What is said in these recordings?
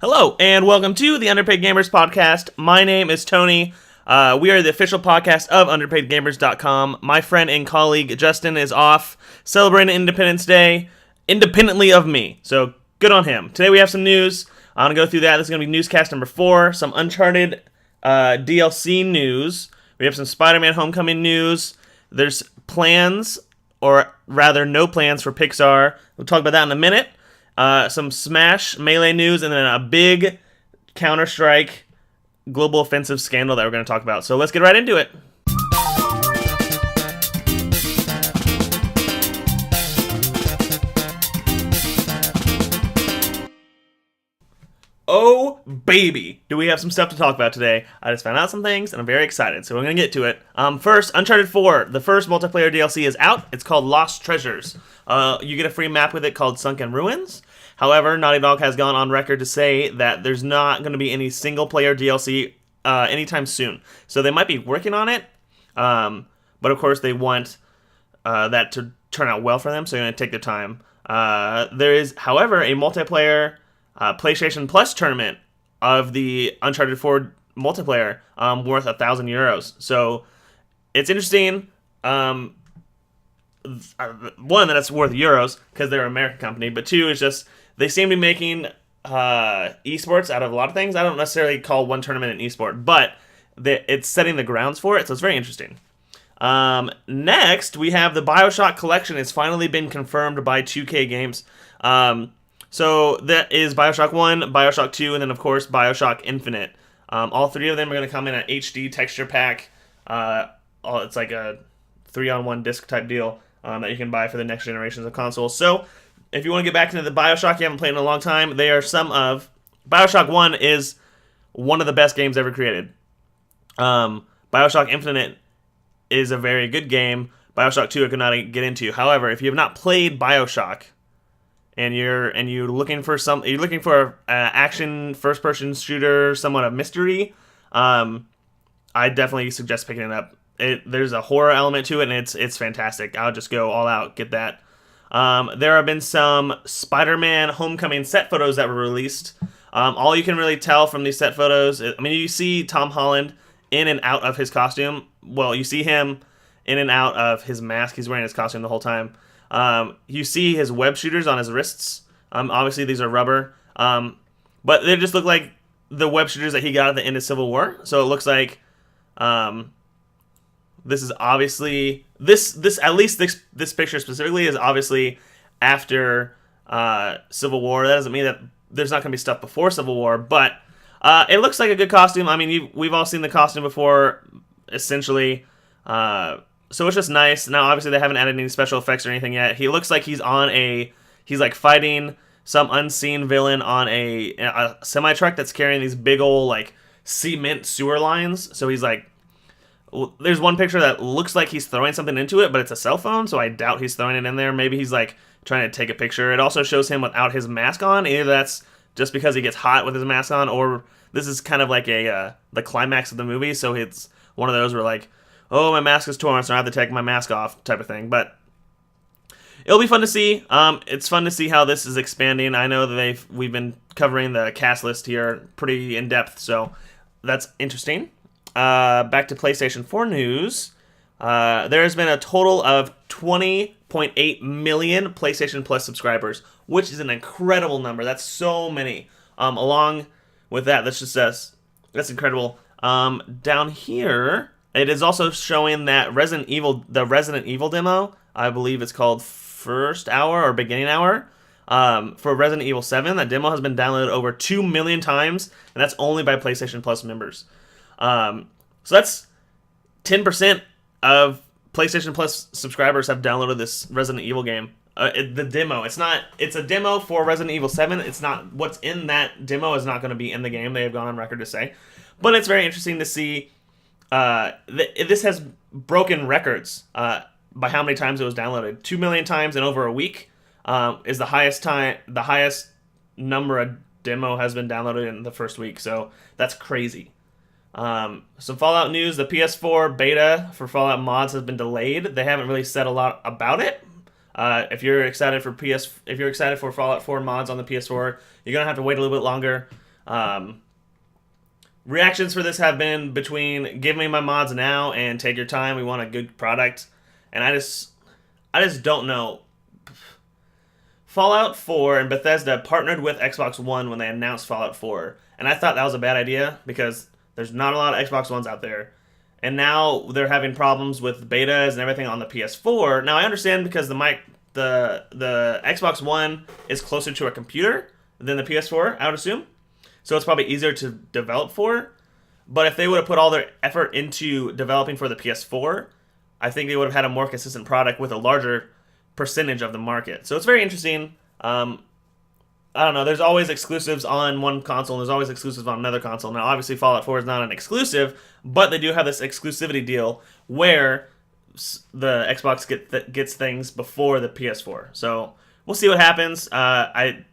Hello, and welcome to the Underpaid Gamers Podcast. My name is Tony. We are the official podcast of underpaidgamers.com. My friend and colleague Justin is off celebrating Independence Day independently of me, so good on him. Today we have some news. I'm going to go through that. This is going to be Newscast number 4, some Uncharted DLC news. We have some Spider-Man Homecoming news. There's plans, or rather no plans for Pixar. We'll talk about that in a minute. Some Smash Melee news, and then a big Counter-Strike global offensive scandal that we're going to talk about. So let's get right into it. Oh, baby, do we have some stuff to talk about today. I just found out some things, and I'm very excited, so we're going to get to it. First, Uncharted 4, the first multiplayer DLC is out. It's called Lost Treasures. You get a free map with it called Sunken Ruins. However, Naughty Dog has gone on record to say that there's not going to be any single-player DLC anytime soon. So they might be working on it, but of course they want that to turn out well for them, so they're going to take their time. There is, however, a multiplayer PlayStation Plus tournament of the Uncharted 4 multiplayer worth €1,000. So it's interesting. One, that it's worth euros because they're an American company, but two, it's just they seem to be making esports out of a lot of things. I don't necessarily call one tournament an esport, but it's setting the grounds for it, so it's very interesting. Next, we have the BioShock collection. It's finally been confirmed by 2K Games. So that is BioShock 1, BioShock 2, and then, of course, BioShock Infinite. All three of them are going to come in an HD texture pack. It's like a 3-on-1 disc type deal that you can buy for the next generations of consoles. So if you want to get back into the BioShock you haven't played in a long time, they are some of... BioShock 1 is one of the best games ever created. BioShock Infinite is a very good game. BioShock 2 I could not get into. However, if you have not played BioShock... And you're looking for an action first-person shooter, somewhat of mystery, I definitely suggest picking it up. There's a horror element to it, and it's fantastic. I'll just go all out, get that. There have been some Spider-Man Homecoming set photos that were released. All you can really tell from these set photos, you see Tom Holland in and out of his costume. Well, you see him in and out of his mask. He's wearing his costume the whole time. You see his web shooters on his wrists. Obviously, these are rubber. But they just look like the web shooters that he got at the end of Civil War. So it looks like this is obviously... This picture specifically is obviously after Civil War. That doesn't mean that there's not going to be stuff before Civil War. But it looks like a good costume. We've all seen the costume before, essentially. So it's just nice. Now, obviously, they haven't added any special effects or anything yet. He looks like he's like fighting some unseen villain on a semi-truck that's carrying these big old, like, cement sewer lines. So he's like, there's one picture that looks like he's throwing something into it, but it's a cell phone, so I doubt he's throwing it in there. Maybe he's, like, trying to take a picture. It also shows him without his mask on. Either that's just because he gets hot with his mask on, or this is kind of like the climax of the movie, so it's one of those where, like, oh, my mask is torn, so I have to take my mask off type of thing. But it'll be fun to see. It's fun to see how this is expanding. I know that we've been covering the cast list here pretty in depth, so that's interesting. Back to PlayStation 4 news. There has been a total of 20.8 million PlayStation Plus subscribers, which is an incredible number. That's so many. Along with that, that's incredible. Down here... It is also showing that the Resident Evil demo, I believe it's called First Hour or Beginning Hour, for Resident Evil 7. That demo has been downloaded over 2 million times, and that's only by PlayStation Plus members. So that's 10% of PlayStation Plus subscribers have downloaded this Resident Evil game. The demo. It's a demo for Resident Evil 7. It's not, what's in that demo is not going to be in the game. They have gone on record to say. But it's very interesting to see. This has broken records by how many times it was downloaded. 2 million times in over a week is the highest number a demo has been downloaded in the first week. So that's crazy. Some Fallout news: the PS4 beta for Fallout mods has been delayed. They haven't really said a lot about it. If you're excited for Fallout 4 mods on the PS4, you're gonna have to wait a little bit longer. Reactions for this have been between give me my mods now and take your time. We want a good product, and I just don't know. Fallout 4 and Bethesda partnered with Xbox One when they announced Fallout 4, and I thought that was a bad idea because there's not a lot of Xbox Ones out there. And now they're having problems with betas and everything on the PS4. Now I understand because the Xbox One is closer to a computer than the PS4, I would assume. So it's probably easier to develop for. But if they would have put all their effort into developing for the PS4, I think they would have had a more consistent product with a larger percentage of the market. So it's very interesting. I don't know. There's always exclusives on one console, and there's always exclusives on another console. Now, obviously, Fallout 4 is not an exclusive, but they do have this exclusivity deal where the Xbox gets things before the PS4. So we'll see what happens. I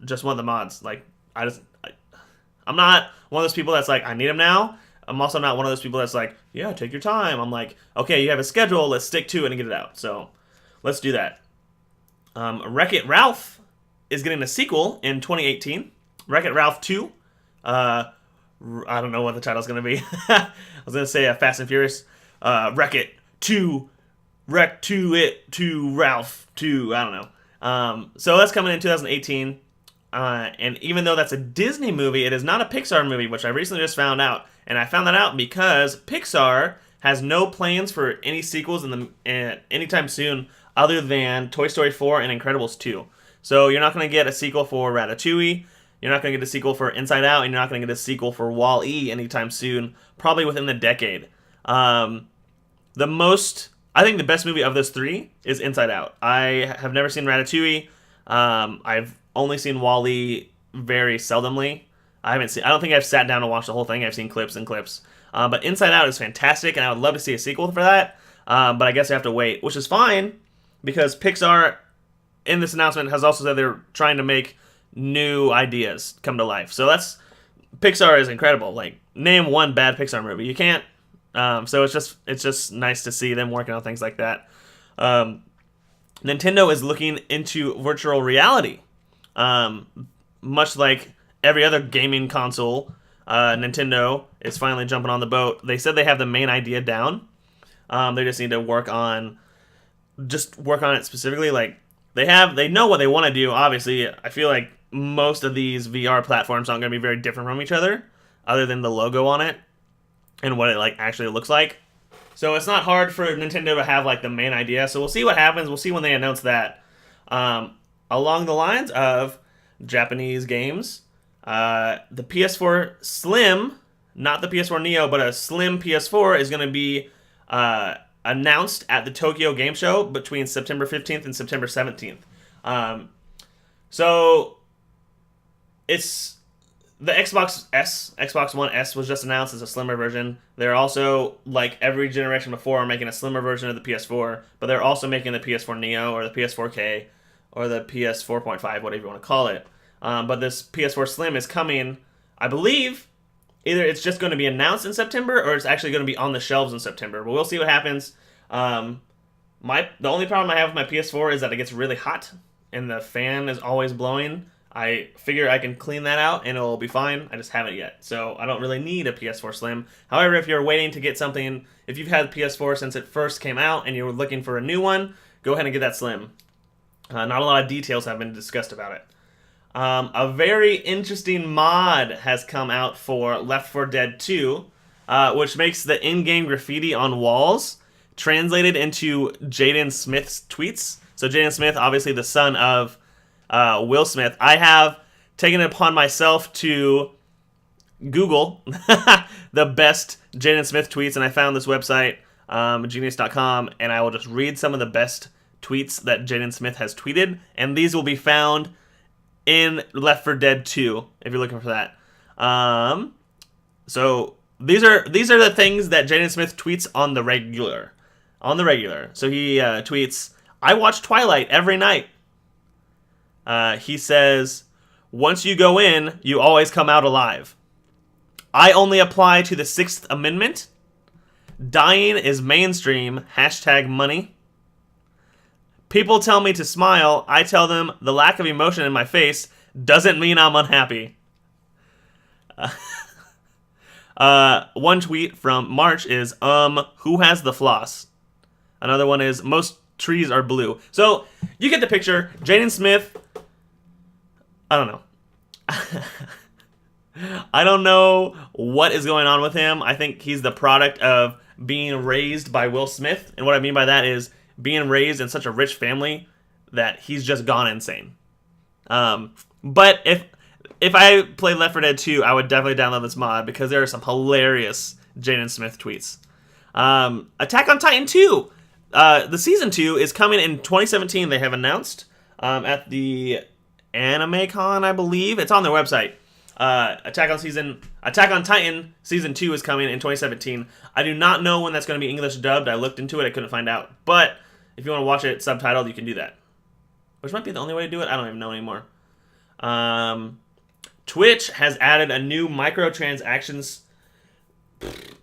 just want the mods. Like, I'm not one of those people that's like, I need them now. I'm also not one of those people that's like, yeah, take your time. I'm like, okay, you have a schedule. Let's stick to it and get it out. So let's do that. Wreck-It Ralph is getting a sequel in 2018. Wreck-It Ralph 2. I don't know what the title's going to be. I was going to say Fast and Furious. Wreck-It 2. Wreck 2 It 2 Ralph 2. I don't know. So that's coming in 2018. And even though that's a Disney movie, it is not a Pixar movie, which I recently just found out. And I found that out because Pixar has no plans for any sequels anytime soon other than Toy Story 4 and Incredibles 2. So you're not going to get a sequel for Ratatouille, you're not going to get a sequel for Inside Out, and you're not going to get a sequel for Wall-E anytime soon, probably within the decade. I think the best movie of those three is Inside Out. I have never seen Ratatouille. I've only seen Wall-E very seldomly. I don't think I've sat down and watched the whole thing. I've seen clips and clips. But Inside Out is fantastic, and I would love to see a sequel for that. But I guess I have to wait, which is fine, because Pixar, in this announcement, has also said they're trying to make new ideas come to life. So Pixar is incredible. Like, name one bad Pixar movie. You can't. So it's just nice to see them working on things like that. Nintendo is looking into virtual reality. Much like every other gaming console, Nintendo is finally jumping on the boat. They said they have the main idea down. They just need to work on it specifically. Like, they know what they want to do. Obviously, I feel like most of these VR platforms aren't going to be very different from each other than the logo on it and what it like actually looks like. So it's not hard for Nintendo to have like the main idea. So we'll see what happens. We'll see when they announce that. Along the lines of Japanese games, the PS4 Slim, not the PS4 Neo, but a Slim PS4 is going to be announced at the Tokyo Game Show between September 15th and September 17th. So it's the Xbox One S was just announced as a slimmer version. They're also, like every generation before, making a slimmer version of the PS4, but they're also making the PS4 Neo or the PS4K or the PS4.5, whatever you want to call it. But this PS4 Slim is coming, I believe, either it's just going to be announced in September or it's actually going to be on the shelves in September. But we'll see what happens. The only problem I have with my PS4 is that it gets really hot and the fan is always blowing. I figure I can clean that out and it'll be fine. I just haven't yet. So I don't really need a PS4 Slim. However, if you're waiting to get something, if you've had the PS4 since it first came out and you're looking for a new one, go ahead and get that Slim. Not a lot of details have been discussed about it. A very interesting mod has come out for Left 4 Dead 2, which makes the in-game graffiti on walls translated into Jaden Smith's tweets. So Jaden Smith, obviously the son of Will Smith. I have taken it upon myself to Google the best Jaden Smith tweets, and I found this website, genius.com, and I will just read some of the best tweets that Jaden Smith has tweeted, and these will be found in Left 4 Dead 2 if you're looking for that. So these are the things that Jaden Smith tweets on the regular. So he tweets, "I watch Twilight every night." He says, "Once you go in, you always come out alive. I only apply to the 6th Amendment. Dying is mainstream. #money. People tell me to smile. I tell them the lack of emotion in my face doesn't mean I'm unhappy." One tweet from March is, who has the floss? Another one is, most trees are blue. So, you get the picture. Jaden Smith, I don't know. I don't know what is going on with him. I think he's the product of being raised by Will Smith. And what I mean by that is being raised in such a rich family that he's just gone insane. But if I played Left 4 Dead 2, I would definitely download this mod because there are some hilarious Jaden Smith tweets. Attack on Titan 2. The Season 2 is coming in 2017, they have announced, at the AnimeCon, I believe. It's on their website. Attack on Titan Season 2 is coming in 2017. I do not know when that's going to be English dubbed. I looked into it. I couldn't find out. But if you want to watch it subtitled, you can do that. Which might be the only way to do it. I don't even know anymore. Twitch has added a new microtransactions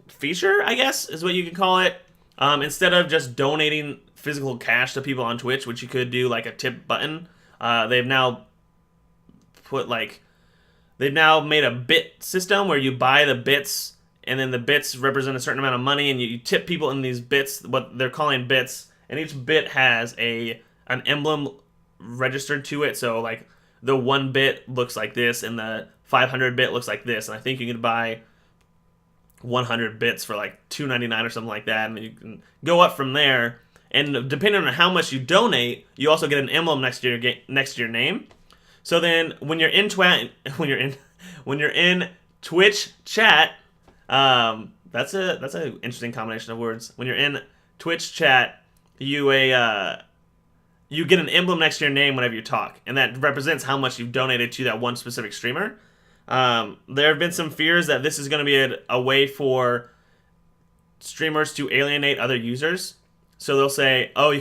feature, I guess, is what you can call it. Instead of just donating physical cash to people on Twitch, which you could do like a tip button, they've now made a bit system where you buy the bits, and then the bits represent a certain amount of money, and you tip people in these bits, what they're calling bits, and each bit has an emblem registered to it. So like the 1 bit looks like this, and the 500 bit looks like this, and I think you can buy 100 bits for like $2.99 or something like that, and you can go up from there. And depending on how much you donate, you also get an emblem next to your name. So then, when you're in Twitch chat, that's a interesting combination of words. When you're in Twitch chat, you get an emblem next to your name whenever you talk, and that represents how much you've donated to that one specific streamer. There have been some fears that this is going to be a way for streamers to alienate other users. So they'll say, "Oh,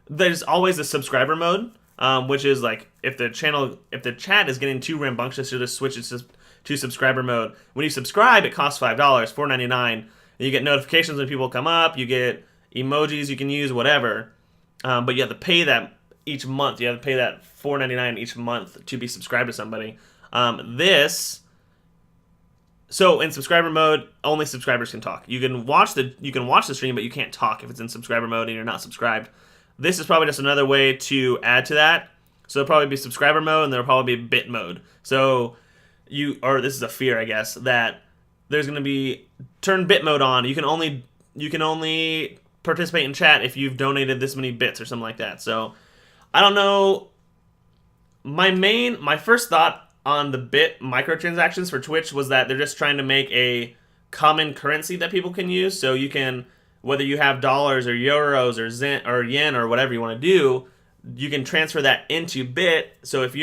there's always a subscriber mode." Which is like if the chat is getting too rambunctious, you'll just switch it to subscriber mode. When you subscribe, it costs $5, $4.99, and you get notifications when people come up. You get emojis you can use, whatever. But you have to pay that each month. You have to pay that $4.99 each month to be subscribed to somebody. So in subscriber mode, only subscribers can talk. You can watch the stream, but you can't talk if it's in subscriber mode and you're not subscribed. This is probably just another way to add to that. So there'll probably be subscriber mode, and there'll probably be bit mode. So this is a fear, I guess, that there's going to be turn bit mode on. You can only participate in chat if you've donated this many bits or something like that. So I don't know. My first thought on the bit microtransactions for Twitch was that they're just trying to make a common currency that people can use. So you can, whether you have dollars or euros or yen or whatever you want to do, you can transfer that into bit. So if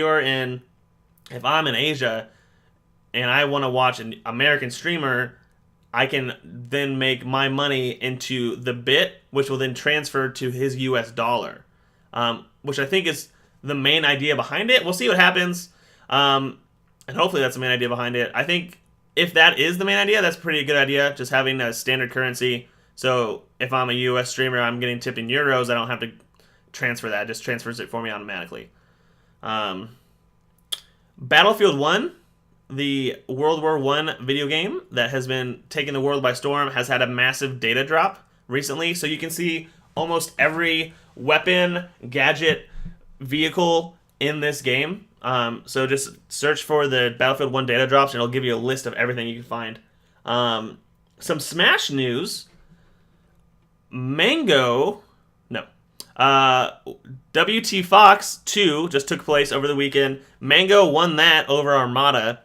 I'm in Asia and I want to watch an American streamer, I can then make my money into the bit, which will then transfer to his US dollar, which I think is the main idea behind it. We'll see what happens, and hopefully that's the main idea behind it. I think if that is the main idea, that's a pretty good idea, just having a standard currency. So if I'm a US streamer, I'm getting tipped in euros, I don't have to transfer that. It just transfers it for me automatically. Battlefield 1, the World War I video game that has been taking the world by storm, has had a massive data drop recently. So you can see almost every weapon, gadget, vehicle in this game. So just search for the Battlefield 1 data drops, and it'll give you a list of everything you can find. Some Smash news. WT Fox 2 just took place over the weekend. Mango won that over Armada.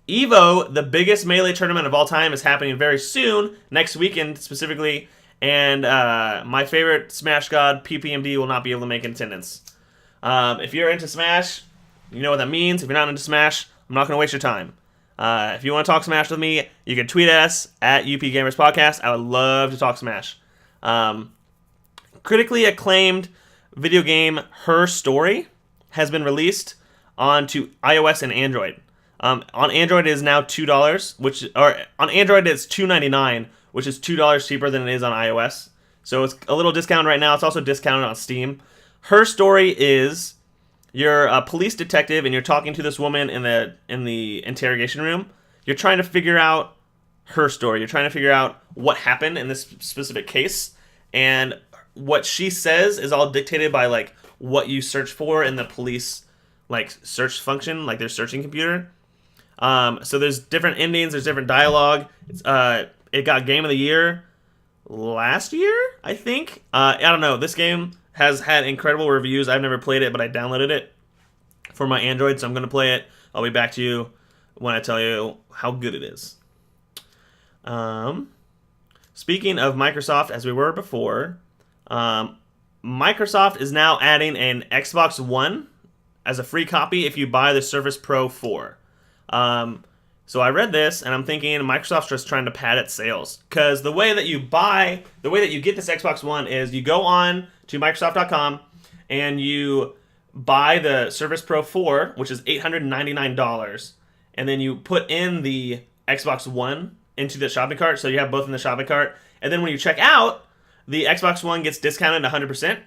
EVO, the biggest Melee tournament of all time, is happening very soon, next weekend specifically, and my favorite Smash god, PPMD, will not be able to make attendance. If you're into Smash, you know what that means. If you're not into Smash, I'm not going to waste your time. If you want to talk Smash with me, you can tweet at us at UP Gamers Podcast. I would love to talk Smash. Critically acclaimed video game Her Story has been released onto iOS and Android. On Android it is now $2, on Android it's $2.99, which is $2 cheaper than it is on iOS. So it's a little discount right now. It's also discounted on Steam. Her Story is you're a police detective and you're talking to this woman in the interrogation room. you're trying to figure out her story. You're trying to figure out what happened in this specific case, and what she says is all dictated by like what you search for in the police like search function, like their searching computer. So there's different endings, there's different dialogue. It got Game of the Year last year, I think. I don't know. This game has had incredible reviews. I've never played it, but I downloaded it for my Android, so I'm going to play it. I'll be back to you when I tell you how good it is. Speaking of Microsoft, as we were before, Microsoft is now adding an Xbox One as a free copy if you buy the Surface Pro 4. So I read this, and I'm thinking Microsoft's just trying to pad its sales. Because the way that you get this Xbox One is you go on to Microsoft.com, and you buy the Surface Pro 4, which is $899, and then you put in the Xbox One into the shopping cart, so you have both in the shopping cart. And then when you check out, the Xbox One gets discounted 100%.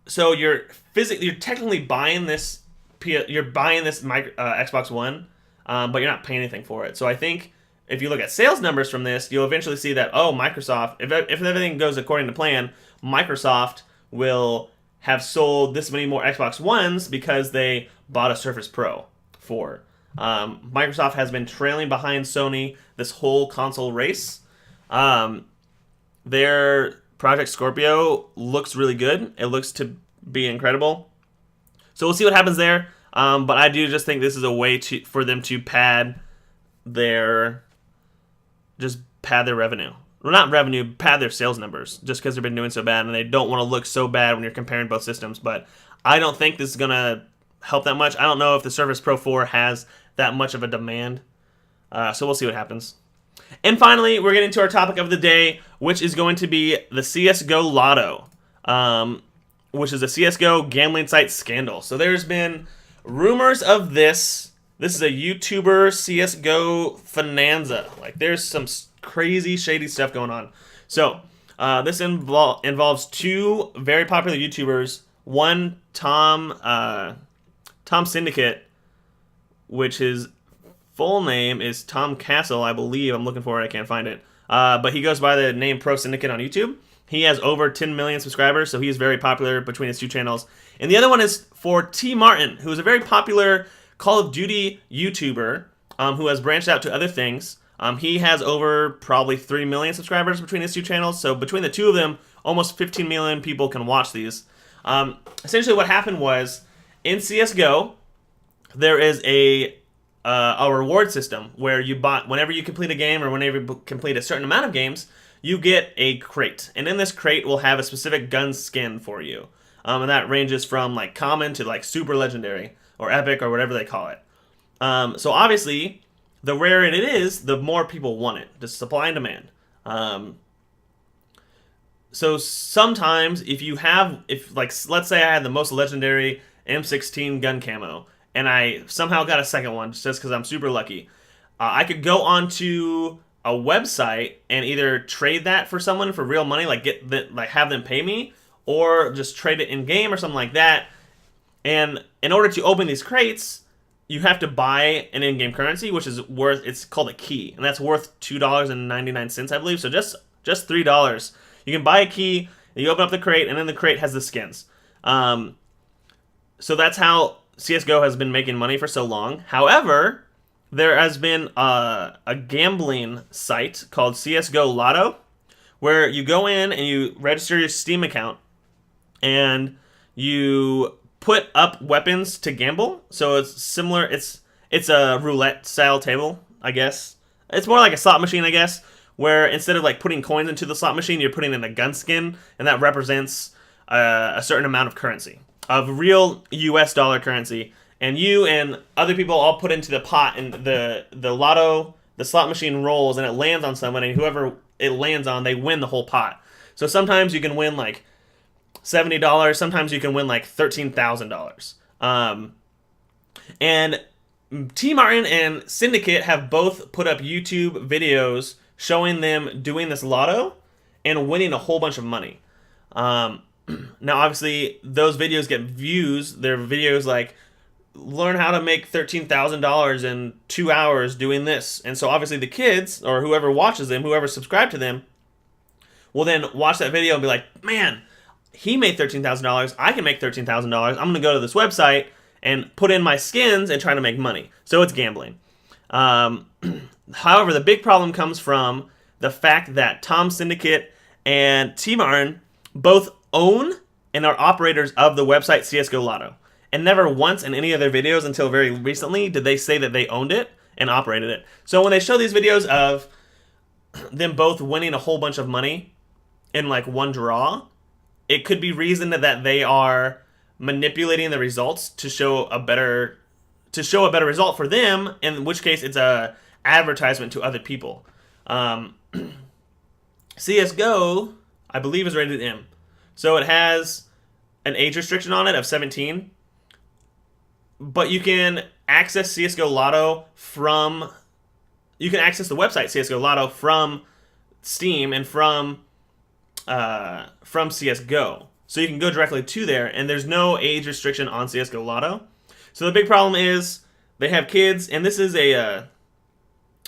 So you're technically buying this. You're buying this Xbox One, but you're not paying anything for it. So I think if you look at sales numbers from this, you'll eventually see that Microsoft, if everything goes according to plan, Microsoft will have sold this many more Xbox Ones because they bought a Surface Pro 4. Microsoft has been trailing behind Sony this whole console race. Their Project Scorpio looks really good. It looks to be incredible. So we'll see what happens there. But I do just think this is a way for them to pad their revenue. Well, not revenue, pad their sales numbers, just because they've been doing so bad, and they don't want to look so bad when you're comparing both systems. But I don't think this is going to help that much. I don't know if the Surface Pro 4 has that much of a demand. So we'll see what happens. And finally, we're getting to our topic of the day, which is going to be the CSGO Lotto, which is a CSGO gambling site scandal. So there's been rumors of this. This is a YouTuber CSGO Finanza. Like, there's some crazy, shady stuff going on. So this involves two very popular YouTubers. One, Tom Syndicate, which his full name is Tom Castle, I believe. I'm looking for it. I can't find it. But he goes by the name Pro Syndicate on YouTube. He has over 10 million subscribers, so he's very popular between his two channels. And the other one is for T. Martin, who is a very popular Call of Duty YouTuber who has branched out to other things. He has over probably 3 million subscribers between his two channels. So between the two of them, almost 15 million people can watch these. Essentially what happened was, in CSGO, there is a reward system where whenever you complete a game or whenever you complete a certain amount of games, you get a crate. And in this crate will have a specific gun skin for you. And that ranges from like common to like super legendary or epic or whatever they call it. So obviously, the rarer it is, the more people want it. Just supply and demand. So sometimes if let's say I had the most legendary M16 gun camo, and I somehow got a second one just because I'm super lucky, I could go onto a website and either trade that for someone for real money, have them pay me, or just trade it in game or something like that. And in order to open these crates, you have to buy an in-game currency, which is it's called a key, and that's worth $2.99, I believe. So just $3. You can buy a key, and you open up the crate, and then the crate has the skins. So that's how CSGO has been making money for so long. However, there has been a gambling site called CSGO Lotto, where you go in and you register your Steam account, and you put up weapons to gamble. So it's similar. It's a roulette style table, I guess. It's more like a slot machine, I guess, where instead of like putting coins into the slot machine, you're putting in a gun skin, and that represents a certain amount of currency, of real US dollar currency. And you and other people all put into the pot, and the lotto, the slot machine rolls, and it lands on someone, and whoever it lands on, they win the whole pot. So sometimes you can win like $70, sometimes you can win like $13,000. And T. Martin and Syndicate have both put up YouTube videos showing them doing this lotto and winning a whole bunch of money. Now, obviously, those videos get views. They're videos like learn how to make $13,000 in 2 hours doing this. And so obviously the kids, or whoever watches them, whoever subscribed to them, will then watch that video and be like, man, he made $13,000. I can make $13,000. I'm going to go to this website and put in my skins and try to make money. So it's gambling. However, the big problem comes from the fact that Tom Syndicate and T-Martin both own and are operators of the website CSGO Lotto. And never once in any of their videos until very recently did they say that they owned it and operated it. So when they show these videos of them both winning a whole bunch of money in like one draw, it could be reasoned that they are manipulating the results to show a better result for them, in which case it's a advertisement to other people. CSGO, I believe, is rated M. So it has an age restriction on it of 17. But you can access CSGO Lotto from... You can access the website CSGO Lotto from Steam and from CSGO. So you can go directly to there, and there's no age restriction on CSGO Lotto. So the big problem is they have kids, and this is they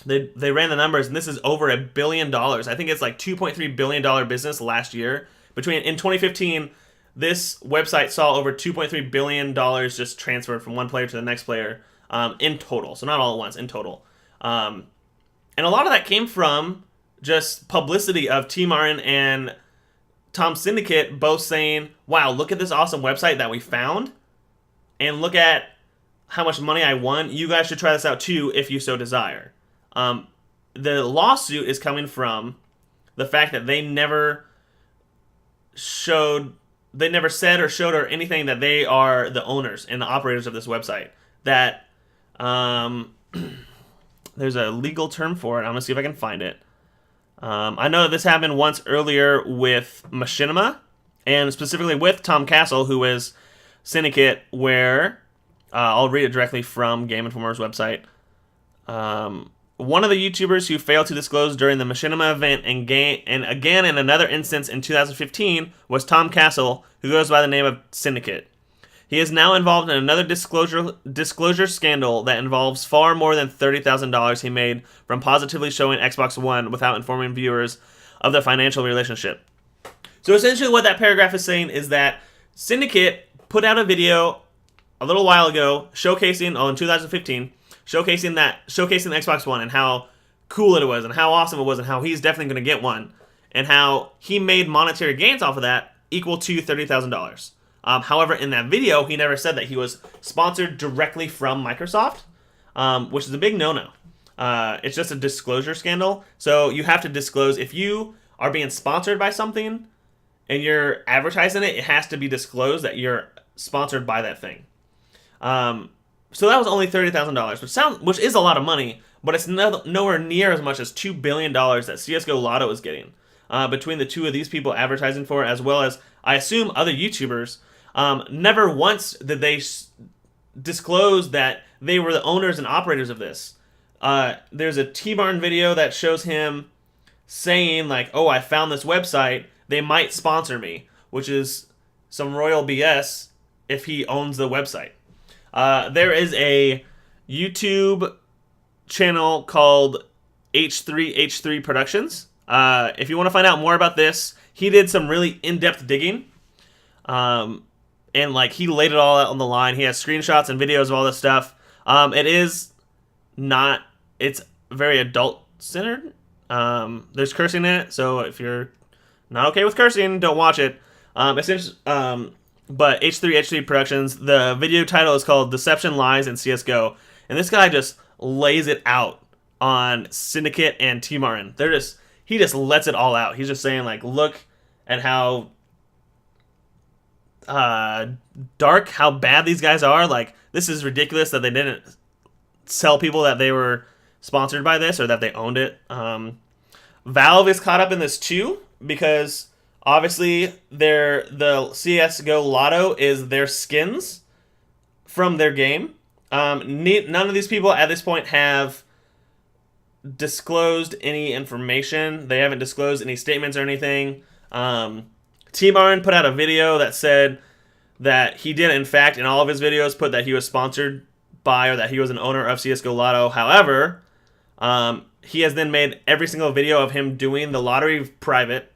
ran the numbers, and this is over $1 billion. I think it's like $2.3 billion business last year. In 2015, this website saw over $2.3 billion just transferred from one player to the next player in total. So not all at once, in total. And a lot of that came from just publicity of T-Martin and Tom Syndicate both saying, wow, look at this awesome website that we found, and look at how much money I won. You guys should try this out too if you so desire. The lawsuit is coming from the fact that they never said or showed or anything that they are the owners and the operators of this website. That there's a legal term for it. I'm going to see if I can find it. I know that this happened once earlier with Machinima, and specifically with Tom Castle, who is Syndicate, where I'll read it directly from Game Informer's website. One of the YouTubers who failed to disclose during the Machinima event and again in another instance in 2015 was Tom Castle, who goes by the name of Syndicate. He is now involved in another disclosure scandal that involves far more than $30,000 he made from positively showing Xbox One without informing viewers of the financial relationship. So essentially what that paragraph is saying is that Syndicate put out a video a little while ago in 2015, showcasing the Xbox One and how cool it was and how awesome it was and how he's definitely going to get one and how he made monetary gains off of that equal to $30,000. However, in that video, he never said that he was sponsored directly from Microsoft, which is a big no-no. It's just a disclosure scandal. So you have to disclose if you are being sponsored by something and you're advertising it, it has to be disclosed that you're sponsored by that thing. So that was only $30,000, which is a lot of money, but it's nowhere near as much as $2 billion that CSGO Lotto is getting. Between the two of these people advertising for it, as well as, I assume, other YouTubers, never once did they disclose that they were the owners and operators of this. There's a T-Martin video that shows him saying, like, oh, I found this website, they might sponsor me, which is some royal BS if he owns the website. There is a YouTube channel called H3H3 Productions. If you want to find out more about this, he did some really in-depth digging. And like he laid it all out on the line. He has screenshots and videos of all this stuff. It's very adult-centered. There's cursing in it, so if you're not okay with cursing, don't watch it. But H3H3 Productions, the video title is called Deception, Lies, and CSGO. And this guy just lays it out on Syndicate and T-Martin. He just lets it all out. He's just saying, like, look at how dark, how bad these guys are. Like, this is ridiculous that they didn't tell people that they were sponsored by this or that they owned it. Valve is caught up in this too, because obviously the CSGO Lotto is their skins from their game. None of these people at this point have disclosed any information. They haven't disclosed any statements or anything. T-Martin put out a video that said that he did, in fact, in all of his videos, put that he was sponsored by or that he was an owner of CSGO Lotto. However, he has then made every single video of him doing the lottery private.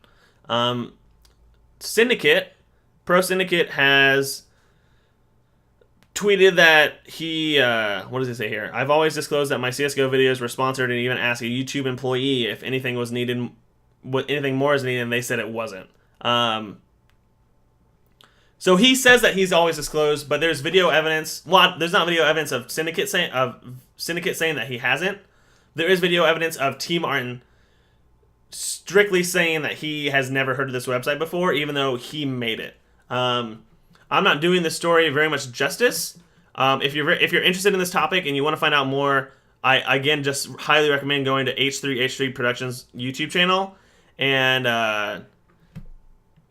Syndicate, Pro Syndicate has tweeted that he, what does he say here? I've always disclosed that my CSGO videos were sponsored and even asked a YouTube employee if anything was needed, what anything more is needed, and they said it wasn't. So he says that he's always disclosed, but there's video evidence. Well, there's not video evidence of Syndicate saying that he hasn't. There is video evidence of T. Martin strictly saying that he has never heard of this website before, even though he made it. I'm not doing this story very much justice. If you're interested in this topic and you want to find out more, I again just highly recommend going to H3 Productions YouTube channel and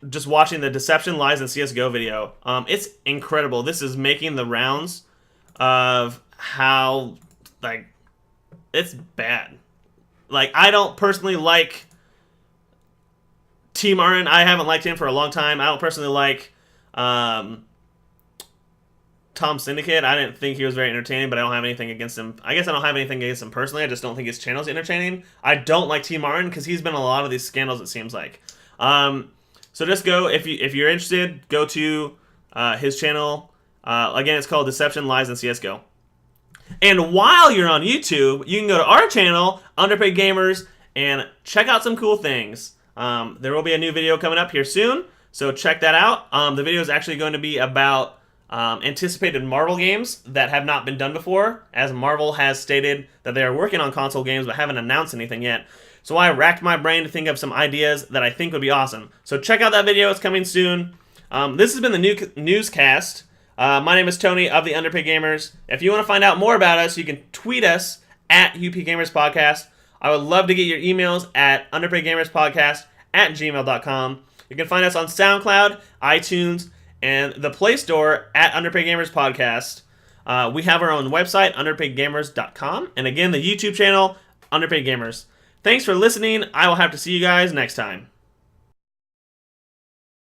just watching the Deception, Lies, and CSGO video. It's incredible. This is making the rounds of how, like, it's bad. Like, I don't personally like T. Martin. I haven't liked him for a long time. I don't personally like Tom Syndicate. I didn't think he was very entertaining, but I don't have anything against him. I guess I don't have anything against him personally. I just don't think his channel's entertaining. I don't like T. Martin because he's been in a lot of these scandals, it seems like. So just go, if you're interested, go to his channel. Again, it's called Deception, Lies, and CSGO. And while you're on YouTube, you can go to our channel, Underpaid Gamers, and check out some cool things. There will be a new video coming up here soon, so check that out. The video is actually going to be about anticipated Marvel games that have not been done before, as Marvel has stated that they are working on console games but haven't announced anything yet. So I racked my brain to think of some ideas that I think would be awesome. So check out that video. It's coming soon. This has been the Newscast. My name is Tony of the Underpaid Gamers. If you want to find out more about us, you can tweet us at UPGamersPodcast. I would love to get your emails at underpaidgamerspodcast@gmail.com. You can find us on SoundCloud, iTunes, and the Play Store at Underpaid Gamers Podcast. We have our own website, underpaidgamers.com. And again, the YouTube channel, Underpaid Gamers. Thanks for listening. I will have to see you guys next time.